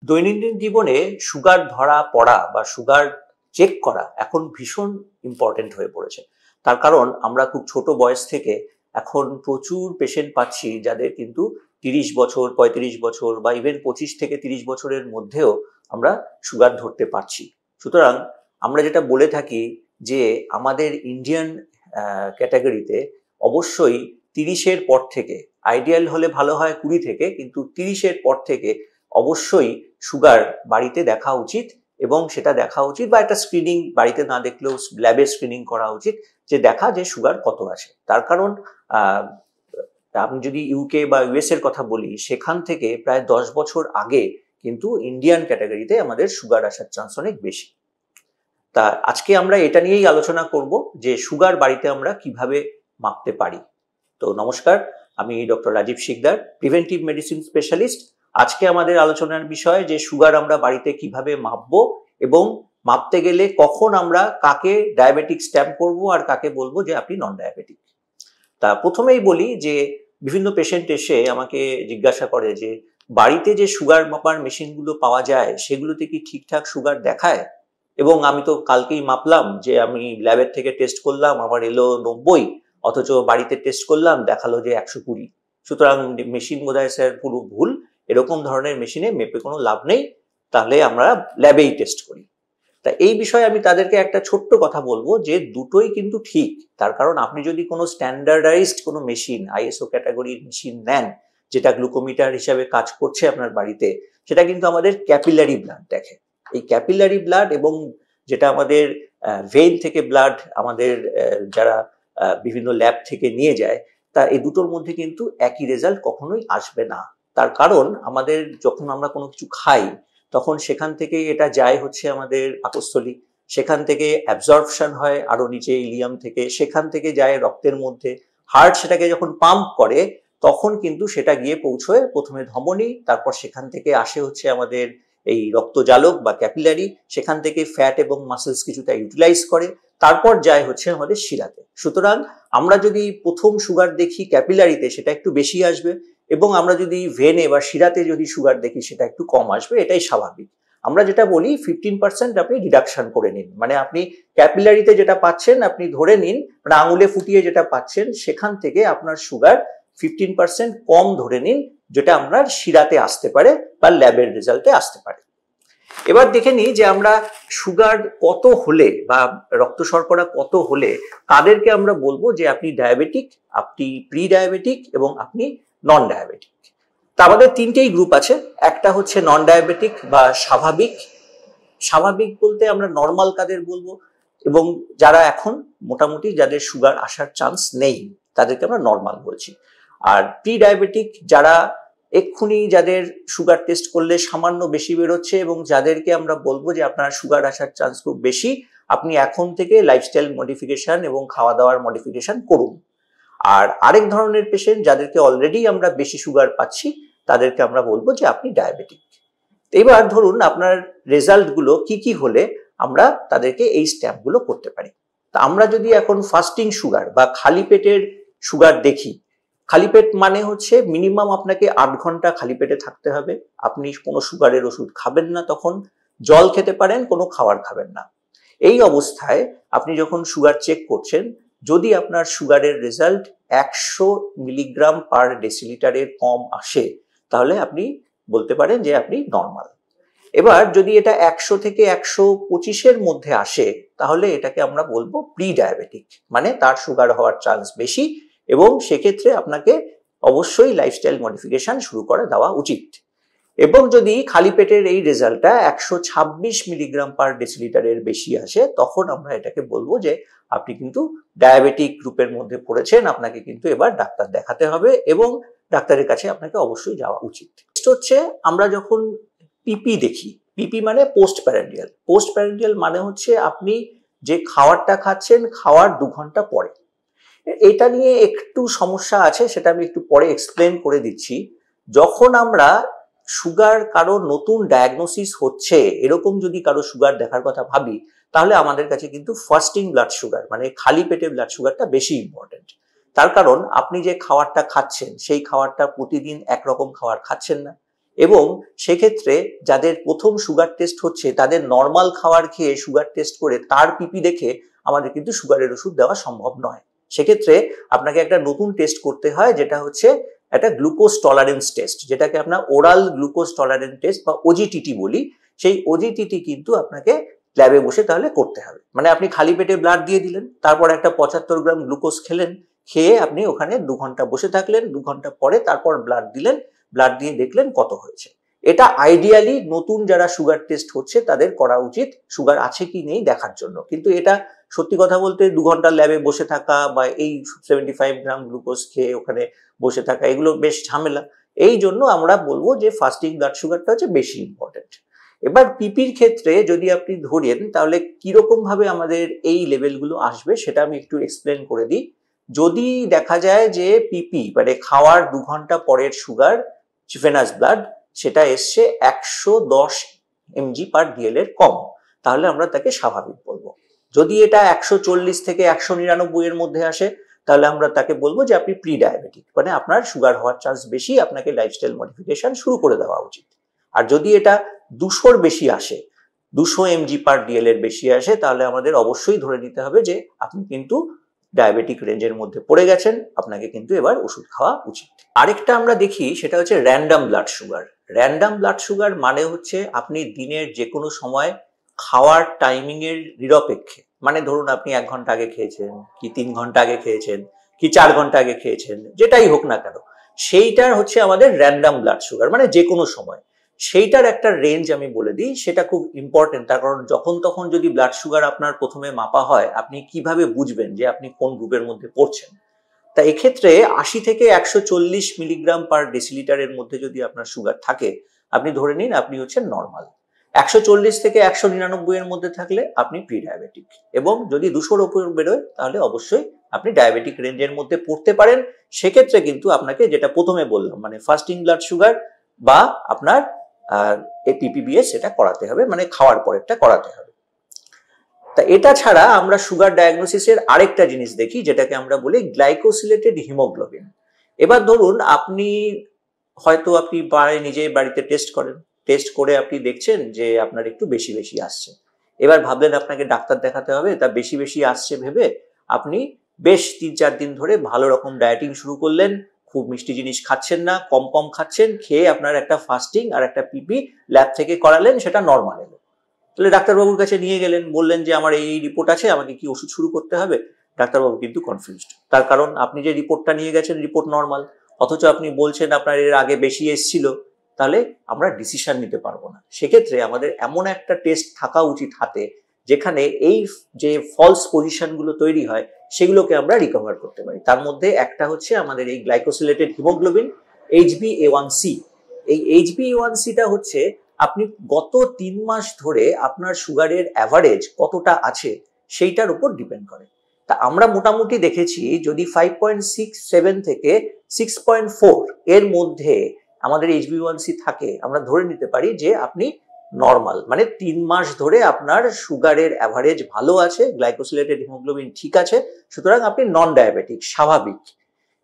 দৈনন্দিন জীবনে সুগার ধরা পড়া বা সুগার চেক করা এখন ভীষণ ইম্পর্টেন্ট হয়ে পড়েছে। তার কারণ আমরা খুব ছোট বয়স থেকে এখন প্রচুর পেশেন্ট পাচ্ছি যাদের কিন্তু 30 বছর, 35 বছর বা ইভেন 25 থেকে 30 বছরের মধ্যেও আমরা সুগার ধরতে পারছি। সুতরাং আমরা যেটা বলে থাকি যে আমাদের ইন্ডিয়ান ক্যাটাগরিতে অবশ্যই 30-এর পর থেকে, আইডিয়াল হলে ভালো হয় 20 থেকে, কিন্তু 30-এর পর থেকে অবশ্যই সুগার বাড়িতে দেখা উচিত। এবং সেটা দেখা উচিত বা একটা স্ক্রিনিং বাড়িতে না দেখলেও ল্যাবে স্ক্রিনিং করা উচিত, যে দেখা যে সুগার কত আছে। তার কারণ আমি যদি ইউকে বা ইউএস এর কথা বলি, সেখান থেকে প্রায় 10 বছর আগে কিন্তু ইন্ডিয়ান ক্যাটাগরিতে আমাদের সুগার আসার চান্স অনেক বেশি। তা আজকে আমরা এটা নিয়েই আলোচনা করব যে সুগার বাড়িতে আমরা কিভাবে মাপতে পারি। তো নমস্কার, আমি doctor Rajiv Sikdar, preventive medicine specialist. আজকে আমাদের আলোচনার বিষয় যে সুগার আমরা বাড়িতে কিভাবে মাপবো এবং মাপতে গেলে কখন আমরা কাকে ডায়াবেটিক স্ট্যাম্প করব আর কাকে বলবো যে আপনি নন ডায়াবেটিক। তা প্রথমেই বলি যে বিভিন্ন পেশেন্ট এসে আমাকে জিজ্ঞাসা করে যে বাড়িতে যে সুগার মাপার মেশিনগুলো পাওয়া যায় সেগুলোতে কি ঠিকঠাক সুগার দেখায়, এবং আমি তো কালকেই মাপলাম, যে আমি ল্যাবের থেকে টেস্ট করলাম আমার এলো 90, অথচ বাড়িতে টেস্ট করলাম দেখালো যে 120। সুতরাং মেশিন বোধহয় স্যার পুরো ভুল, এরকম ধরনের মেশিনে মেপে কোনো লাভ নেই, তাহলে আমরা ল্যাবেই টেস্ট করি। তা এই বিষয়ে আমি তাদেরকে একটা ছোট্ট কথা বলবো যে দুটোই কিন্তু ঠিক। তার কারণ আপনি যদি কোনো স্ট্যান্ডার্ডাইজড কোনো মেশিন, আইএসও ক্যাটাগরির মেশিন নেন যেটা গ্লুকোমিটার হিসাবে কাজ করছে আপনার বাড়িতে, সেটা কিন্তু আমাদের ক্যাপিলারি ব্লাড দেখে। এই ক্যাপিলারি ব্লাড এবং যেটা আমাদের ভেইন থেকে ব্লাড আমাদের যারা বিভিন্ন ল্যাব থেকে নিয়ে যায়, তা এই দুটোর মধ্যে কিন্তু একই রেজাল্ট কখনোই আসবে না। তার কারণ আমাদের যখন আমরা কোনো কিছু খাই তখন সেখান থেকে এটা যায় হচ্ছে আমাদের পাকস্থলী, সেখান থেকে অ্যাবজর্পশন হয় আরো নিচে ইলিয়াম থেকে, সেখান থেকে যায় রক্তের মধ্যে, হার্ট সেটাকে যখন পাম্প করে তখন কিন্তু সেটা গিয়ে পৌঁছয় প্রথমে ধমনী, তারপর সেখান থেকে আসে হচ্ছে আমাদের এই রক্তজালক বা ক্যাপিলারি, সেখান থেকে ফ্যাট এবং মাসেলস কিছুটা ইউটিলাইজ করে, তারপর যায় হচ্ছে আমাদের শিরাতে। সুতরাং আমরা যদি প্রথম সুগার দেখি ক্যাপিলারিতে সেটা একটু বেশি আসবে, এবং আমরা যদি ভেনে বা শিরাতে যদি সুগার দেখি সেটা একটু কম আসবে, এটাই স্বাভাবিক। আমরা যেটা বলি 15% আপনি ডিডাকশন করে নিন, মানে আপনি ক্যাপিলারিতে যেটা পাচ্ছেন আপনি ধরে নিন, মানে আঙুলে ফুটিয়ে যেটা পাচ্ছেন সেখান থেকে আপনার সুগার 15% কম ধরে নিন, যেটা আপনার শিরাতে আসতে পারে বা ল্যাবের রেজাল্টে আসতে পারে। এবার দেখে নিই যে আমরা সুগার কত হলে বা রক্ত শর্করা কত হলে তাদেরকে আমরা বলবো যে আপনি ডায়াবেটিক, আপনি প্রি ডায়াবেটিক এবং আপনি নন ডায়াবেটিক। তা আমাদের তিনটেই গ্রুপ আছে। একটা হচ্ছে নন ডায়াবেটিক বা স্বাভাবিক। স্বাভাবিক বলতে আমরা নর্মাল কাদের বলবো, এবং যারা এখন মোটামুটি যাদের সুগার আসার চান্স নেই তাদেরকে আমরা নর্মাল বলছি। আর প্রি ডায়াবেটিক যারা এক্ষুনি, যাদের সুগার টেস্ট করলে সামান্য বেশি বেরোচ্ছে এবং যাদেরকে আমরা বলবো যে আপনার সুগার আসার চান্স খুব বেশি, আপনি এখন থেকে লাইফস্টাইল মডিফিকেশন এবং খাওয়া দাওয়ার মডিফিকেশন করুন। আর আরেক ধরনের পেশেন্ট যাদেরকে অলরেডি আমরা বেশি সুগার পাচ্ছি তাদেরকে আমরা বলবো যে আপনি ডায়াবেটিক। এবার ধরুন আপনার রেজাল্ট গুলো কি কি হলে আমরা তাদেরকে এই স্ট্যাম্প গুলো করতে পারি। তা আমরা যদি এখন ফাস্টিং সুগার বা খালি পেটের সুগার দেখি, খালি পেট মানে হচ্ছে মিনিমাম আপনাকে 8 ঘন্টা খালি পেটে থাকতে হবে, আপনি কোনো সুগারের ওষুধ খাবেন না, তখন জল খেতে পারেন, কোনো খাবার খাবেন না। এই অবস্থায় আপনি যখন সুগার চেক করছেন, যদি আপনার সুগারের রেজাল্ট 100 মিলিগ্রাম পার ডেসিলিটারের কম আসে তাহলে আপনি বলতে পারেন যে আপনি নর্মাল। এবার যদি এটা 100 থেকে 125-এর মধ্যে আসে তাহলে এটাকে আমরা বলবো প্রি ডায়াবেটিক, মানে তার সুগার হওয়ার চান্স বেশি, এবং সেক্ষেত্রে আপনাকে অবশ্যই লাইফস্টাইল মডিফিকেশন শুরু করে দেওয়া উচিত। এবং যদি খালি পেটের এই রেজাল্টটা 126 মিলিগ্রাম পার ডেসিলিটারের বেশি আসে তখন আমরা এটাকে বলবো যে আপনি কিন্তু ডায়াবেটিক গ্রুপের মধ্যে পড়েছেন, আপনাকে কিন্তু এবার ডাক্তার দেখাতে হবে এবং ডাক্তারের কাছে আপনাকে অবশ্যই যাওয়া উচিত। হচ্ছে আমরা যখন পিপি দেখি, পিপি মানে পোস্ট প্যারান্ডিয়াল। পোস্ট প্যারান্ডিয়াল মানে হচ্ছে আপনি যে খাবারটা খাচ্ছেন খাওয়ার 2 ঘন্টা পরে। এটা নিয়ে একটু সমস্যা আছে, সেটা আমি একটু পরে এক্সপ্লেন করে দিচ্ছি। যখন আমরা সুগার কারো নতুন ডায়াগনোসিস হচ্ছে এরকম যদি কারো সুগার দেখার কথা ভাবি, তাহলে আমাদের কাছে কিন্তু ফাস্টিং ব্লাড সুগার মানে খালি পেটে ব্লাড সুগারটা বেশি ইম্পর্টেন্ট। তার কারণ আপনি যে খাবারটা খাচ্ছেন সেই খাবারটা প্রতিদিন একরকম খাবার খাচ্ছেন না, এবং সেক্ষেত্রে যাদের প্রথম সুগার টেস্ট হচ্ছে তাদের নর্মাল খাবার খেয়ে সুগার টেস্ট করে তার পিপি দেখে আমাদের কিন্তু সুগারের ওষুধ দেওয়া সম্ভব নয়। সেক্ষেত্রে আপনাকে একটা নতুন টেস্ট করতে হয়, যেটা হচ্ছে একটা গ্লুকোজ টলারেন্স টেস্ট, যেটাকে আপনার ওরাল গ্লুকোজ টলারেন্স টেস্ট বা ওজিটিটি বলি। সেই ওজিটিটি কিন্তু আপনাকে ল্যাবে বসে তাহলে করতে হবে। মানে আপনি খালি পেটে ব্লাড দিয়ে দিলেন, তারপর একটা 75 গ্রাম গ্লুকোজ খেলেন, খেয়ে আপনি ওখানে 2 ঘন্টা বসে থাকলেন, 2 ঘন্টা পরে তারপর ব্লাড দিলেন, ব্লাড দিয়ে দেখলেন কত হয়েছে। এটা আইডিয়ালি নতুন যারা সুগার টেস্ট হচ্ছে তাদের করা উচিত, সুগার আছে কি নেই দেখার জন্য। কিন্তু এটা সত্যি কথা বলতে 2 ঘন্টা ল্যাবে বসে থাকা বা এই 75 গ্রাম গ্লুকোজ খেয়ে ওখানে বসে থাকা, এগুলো বেশ ঝামেলা। এই জন্য আমরা বলবো যে ফাস্টিং ব্লাড সুগারটা হচ্ছে বেশি ইম্পর্টেন্ট। এবার পিপির ক্ষেত্রে যদি আপনি ধরেন তাহলে কিরকম ভাবে আমাদের এই লেভেলগুলো আসবে সেটা আমি একটু এক্সপ্লেন করে দিই। যদি দেখা যায় যে পিপি মানে খাওয়ার 2 ঘন্টা পরের সুগার ভেনাস ব্লাড সেটা এসছে 110 mg/dl এর কম, তাহলে আমরা তাকে স্বাভাবিক বলবো। যদি এটা 140 থেকে 199 এর মধ্যে আসে তাহলে আমরা তাকে বলবো যে আপনি প্রি ডায়াবেটিক, মানে আপনার সুগার হওয়ার চান্স বেশি, আপনাকে লাইফস্টাইল মডিফিকেশন শুরু করে দেওয়া উচিত। আর যদি এটা 200-র বেশি আসে, 200 mg/dl এর বেশি আসে, তাহলে আমাদের অবশ্যই ধরে নিতে হবে যে আপনি কিন্তু ডায়াবেটিক রেঞ্জের মধ্যে পড়ে গেছেন, আপনাকে কিন্তু এবার ওষুধ খাওয়া উচিত। আরেকটা আমরা দেখি সেটা হচ্ছে random blood sugar. Random blood sugar মানে হচ্ছে আপনি দিনের যে কোনো সময় খাওয়ার টাইমিং এর নিরপেক্ষে, মানে ধরুন আপনি 1 ঘন্টা আগে খেয়েছেন কি 3 ঘন্টা আগে খেয়েছেন কি 4 ঘন্টা আগে খেয়েছেন, যেটাই হোক না কেন, সেইটার হচ্ছে আমাদের র্যান্ডম ব্লাড সুগার, মানে যে কোনো সময়। সেইটার একটা রেঞ্জ আমি বলে দিই, সেটা খুব ইম্পর্টেন্ট। তার কারণ যখন তখন যদি ব্লাড সুগার আপনার প্রথমে মাপা হয়, আপনি কিভাবে বুঝবেন যে আপনি কোন গ্রুপের মধ্যে পড়ছেন। তা এক্ষেত্রে 80 থেকে 140 মিলিগ্রাম/ডেসিলিটারের মধ্যে যদি আপনার সুগার থাকে, আপনি ধরে নিন আপনি হচ্ছেন নর্মাল। 140 থেকে 199 এর মধ্যে থাকলে আপনি প্রি ডায়াবেটিক, এবং যদি 200-র উপর বেরোয় তাহলে অবশ্যই আপনি ডায়াবেটিক রেঞ্জের মধ্যে পড়তে পারেন। সেক্ষেত্রে কিন্তু আপনাকে যেটা প্রথমে বললাম, মানে ফাস্টিং ব্লাড সুগার বা আপনার এপিপিবিএস এটা করাতে হবে, মানে খাওয়ার পরেরটা করাতে হবে। তা এটা ছাড়া আমরা সুগার ডায়াগনোসিসের আরেকটা জিনিস দেখি, যেটাকে আমরা বলি গ্লাইকোসিলেটেড হিমোগ্লোবিন। এবার ধরুন আপনি হয়তো আপনি নিজেই বাড়িতে টেস্ট করেন, টেস্ট করে আপনি দেখছেন যে আপনার একটু বেশি বেশি আসছে। এবার ভাবলেন আপনাকে ডাক্তার দেখাতে হবে, তা বেশি বেশি আসছে ভেবে আপনি বেশ 3-4 দিন ধরে ভালো রকম ডায়েটিং শুরু করলেন, খুব মিষ্টি জিনিস খাচ্ছেন না, কম কম খাচ্ছেন, খেয়ে আপনার একটা ফাস্টিং আর একটা পিপি ল্যাব থেকে করালেন, সেটা নর্মাল এলো। তাহলে ডাক্তারবাবুর কাছে নিয়ে গেলেন, বললেন যে আমার এই রিপোর্ট আছে, আমাকে কি ওষুধ শুরু করতে হবে? ডাক্তারবাবু কিন্তু কনফিউজড, তার কারণ আপনি যে রিপোর্টটা নিয়ে গেছেন রিপোর্ট নর্মাল, অথচ আপনি বলছেন আপনার এর আগে বেশি এসেছিল, তাহলে আমরা ডিসিশন নিতে পারবো না। সেক্ষেত্রে আমাদের এমন একটা টেস্ট থাকা উচিত হাতে, যেখানে এই যে ফলস পজিশনগুলো তৈরি হয় সেগুলোকে আমরা রিকভার করতে পারি। তার মধ্যে একটা হচ্ছে আমাদের এই গ্লাইকোসিলেটেড হিমোগ্লোবিন HbA1c। এই HbA1cটা হচ্ছে আপনি গত 3 মাস ধরে আপনার সুগারের অ্যাভারেজ কতটা আছে সেইটার উপর ডিপেন্ড করে। তা আমরা মোটামুটি দেখেছি যদি 5.67 থেকে 6.4 এর মধ্যে আমাদের HbA1c থাকে, আমরা ধরে নিতে পারি যে আপনি নর্মাল, মানে 3 মাস ধরে আপনার সুগারের অ্যাভারেজ ভালো আছে, গ্লাইকোসিলেটেড হিমোগ্লোবিন ঠিক আছে, সুতরাং আপনি নন ডায়াবেটিক, স্বাভাবিক।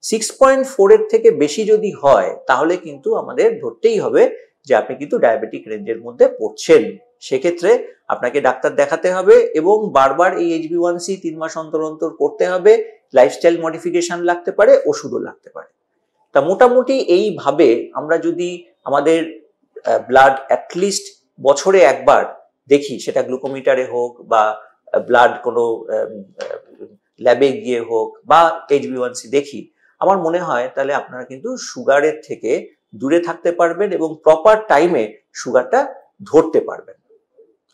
6.4 এর থেকে বেশি যদি হয় তাহলে কিন্তু আমাদের ধরতেই হবে যে আপনি কিন্তু ডায়াবেটিক রেঞ্জের মধ্যে পড়ছেন। সেক্ষেত্রে আপনাকে ডাক্তার দেখাতে হবে এবং বারবার এই HbA1c 3 মাস অন্তর অন্তর করতে হবে। লাইফস্টাইল মডিফিকেশন লাগতে পারে, ওষুধও লাগতে পারে। তা মোটামুটি এইভাবে আমরা যদি আমাদের ব্লাড অ্যাটলিস্ট বছরে একবার দেখি, সেটা গ্লুকোমিটারে হোক বা ব্লাড কোনো ল্যাবে গিয়ে হোক বা HbA1c দেখি, আমার মনে হয় তাহলে আপনারা কিন্তু সুগারের থেকে দূরে থাকতে পারবেন এবং প্রপার টাইমে সুগারটা ধরতে পারবেন।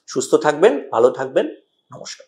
সুস্থ থাকবেন, ভালো থাকবেন, নমস্কার।